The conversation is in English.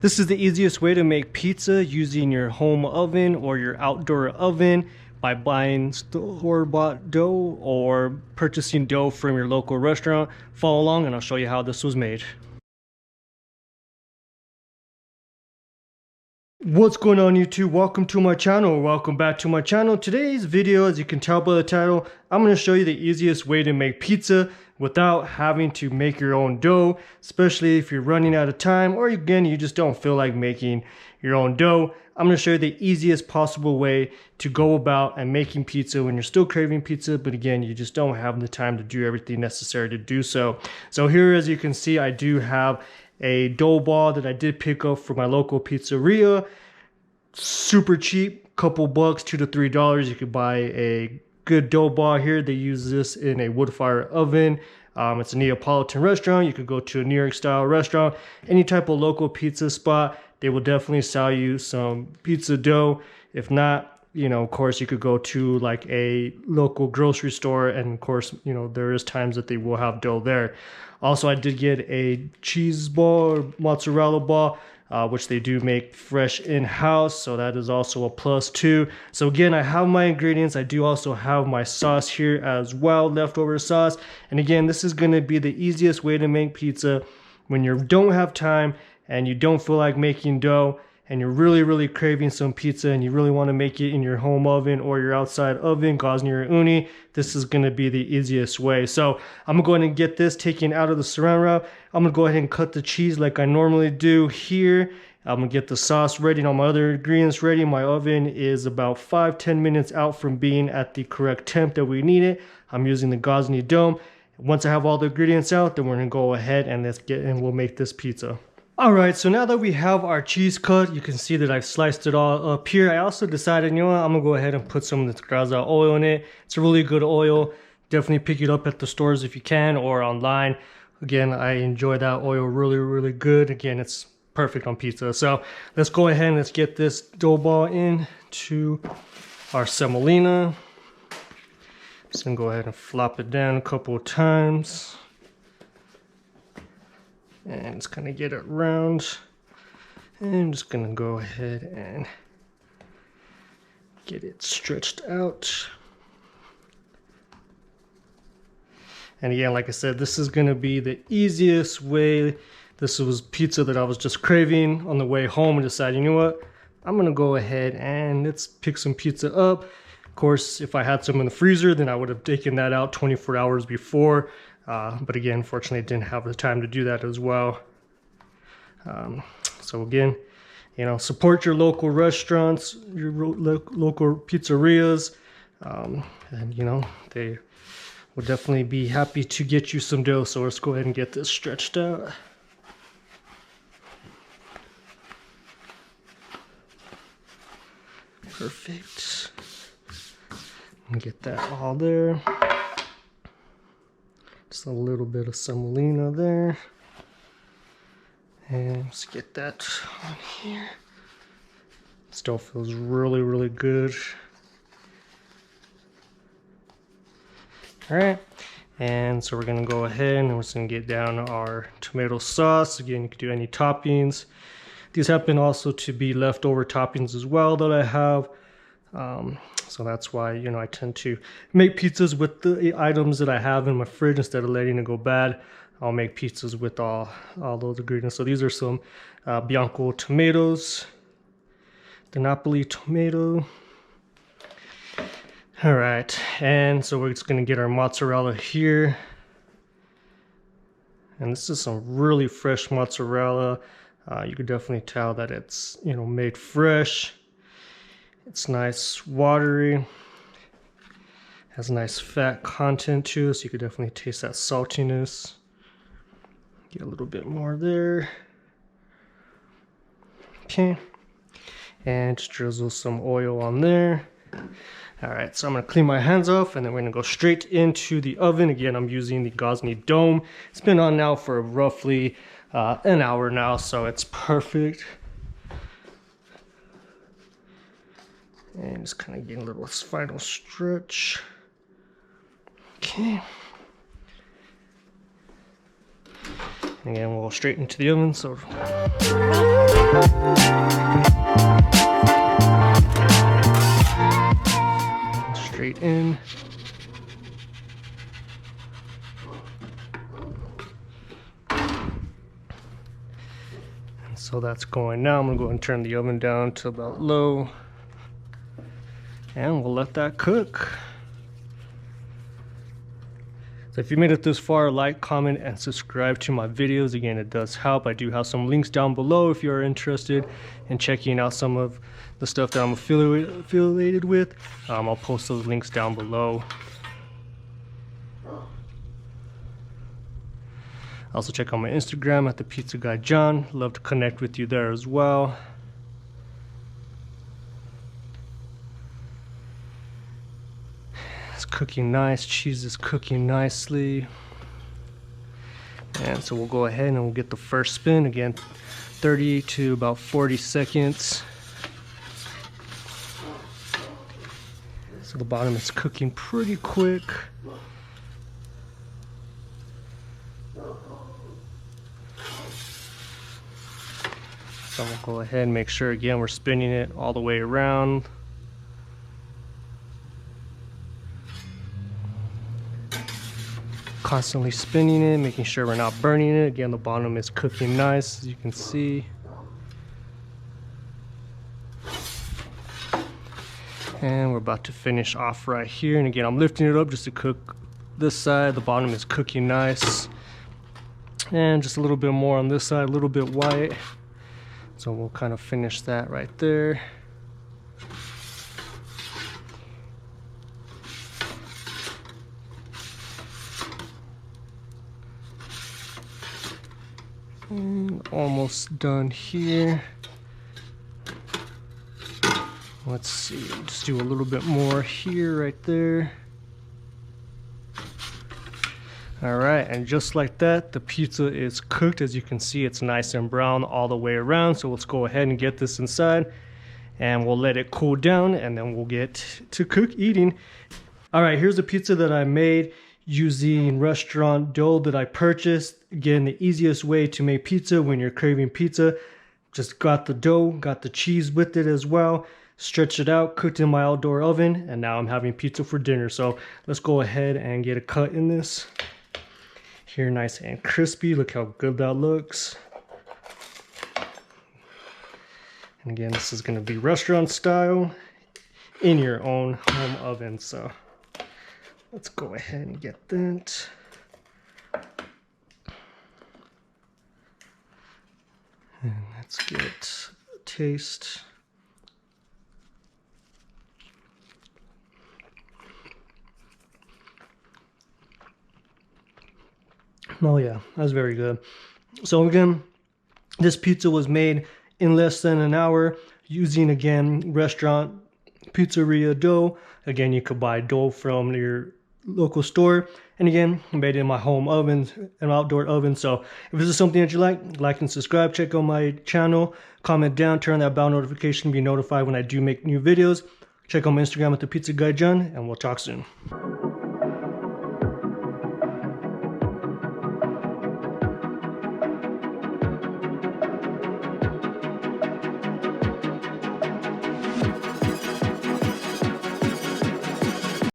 This is the easiest way to make pizza using your home oven or your outdoor oven by buying store-bought dough or purchasing dough from your local restaurant. Follow along and I'll show you how this was made. What's going on YouTube? Welcome to my channel. Welcome back to my channel. Today's video, as you can tell by the title, I'm going to show you the easiest way to make pizza without having to make your own dough, especially if you're running out of time or again you just don't feel like making your own dough. I'm going to show you the easiest possible way to go about and making pizza when you're still craving pizza, but again you just don't have the time to do everything necessary to do so. So here, as you can see, I do have a dough ball that I did pick up from my local pizzeria. Super cheap, couple bucks, $2 to $3. You could buy a good dough ball here. They use this in a wood fire oven. It's a Neapolitan restaurant. You could go to a New York style restaurant, any type of local pizza spot. They will definitely sell you some pizza dough. If not, you know, of course, you could go to like a local grocery store, and of course, you know, there is times that they will have dough there. Also, I did get a cheese ball or mozzarella ball, which they do make fresh in-house, so that is also a plus too. So again, I have my ingredients. I do also have my sauce here as well, leftover sauce. And again, this is going to be the easiest way to make pizza when you don't have time and you don't feel like making dough, and you're really craving some pizza and you really want to make it in your home oven or your outside oven, Gozney or Ooni. This is going to be the easiest way. So I'm going to go ahead and get this taken out of the saran wrap. I'm going to go ahead and cut the cheese like I normally do here. I'm going to get the sauce ready and all my other ingredients ready. My oven is about 5-10 minutes out from being at the correct temp that we need it. I'm using the gozneydome. Once I have all the ingredients out, then we're going to go ahead and we'll make this pizza. Alright, so now that we have our cheese cut, you can see that I've sliced it all up here. I also decided, you know what, I'm going to go ahead and put some of this graza oil in it. It's a really good oil. Definitely pick it up at the stores if you can, or online. Again, I enjoy that oil really good. Again, it's perfect on pizza. So let's go ahead and let's get this dough ball into our semolina. Just going to go ahead and flop it down a couple of times. And just kind of get it round. And I'm just going to go ahead and get it stretched out. And again, like I said, this is going to be the easiest way. This was pizza that I was just craving on the way home and decided, you know what, I'm going to go ahead and let's pick some pizza up. Of course, if I had some in the freezer, then I would have taken that out 24 hours before. But again, unfortunately, I didn't have the time to do that as well. So again, you know, support your local restaurants, your local pizzerias, and you know, they will definitely be happy to get you some dough. So let's go ahead and get this stretched out. Perfect. And get that all there. Just a little bit of semolina there. And let's get that on here. Still feels really good. Alright. And so we're going to go ahead and we're just going to get down our tomato sauce. Again, you can do any toppings. These happen also to be leftover toppings as well that I have. So that's why, you know, I tend to make pizzas with the items that I have in my fridge instead of letting it go bad. I'll make pizzas with all those ingredients. So these are some Bianco tomatoes, the Napoli tomato. All right, and so we're just gonna get our mozzarella here. And this is some really fresh mozzarella. You could definitely tell that it's, you know, made fresh. It's nice, watery, has nice fat content to it, so you could definitely taste that saltiness. Get a little bit more there. Okay, and just drizzle some oil on there. Alright, so I'm going to clean my hands off and then we're going to go straight into the oven. Again, I'm using the Gozney It's been on now for roughly an hour now, so it's perfect. And just kind of getting a little final stretch. Okay. Again, we'll straight into the oven. So straight in. And so that's going now. I'm gonna go ahead and turn the oven down to about low, and we'll let that cook. So if you made it this far, like, comment, and subscribe to my videos. Again, it does help. I do have some links down below if you're interested in checking out some of the stuff that I'm affiliated with. I'll post those links down below. Also check out my Instagram at thepizzaguyjon. Love to connect with you there as well. Cooking nice, cheese is cooking nicely, and so we'll go ahead and we'll get the first spin. Again, 30 to about 40 seconds. So the bottom is cooking pretty quick. So we'll go ahead and make sure again we're spinning it all the way around. Constantly spinning it, making sure we're not burning it. Again, the bottom is cooking nice, as you can see. And we're about to finish off right here. And again, I'm lifting it up just to cook this side. The bottom is cooking nice. And just a little bit more on this side, a little bit white. So we'll kind of finish that right there. And almost done here. Let's see, just do a little bit more here, right there. All right, and just like that, the pizza is cooked. As you can see, it's nice and brown all the way around. So let's go ahead and get this inside, and we'll let it cool down, and then we'll get to eating. All right, here's the pizza that I made using restaurant dough that I purchased. Again, the easiest way to make pizza when you're craving pizza. Just got the dough, got the cheese with it as well, stretched it out, cooked in my outdoor oven, and now I'm having pizza for dinner. So let's go ahead and get a cut in this. Here, nice and crispy. Look how good that looks. And again, this is gonna be restaurant style in your own home oven. So let's go ahead and get that. And let's get a taste. Oh yeah, that's very good. So again, this pizza was made in less than an hour using, again, restaurant pizzeria dough. Again, you could buy dough from your local store, and again, I made it in my home oven, an outdoor oven. So if this is something that you like and subscribe. Check out my channel, comment down, turn that bell notification to be notified when I do make new videos. Check out my Instagram at thepizzaguyjon, and we'll talk soon.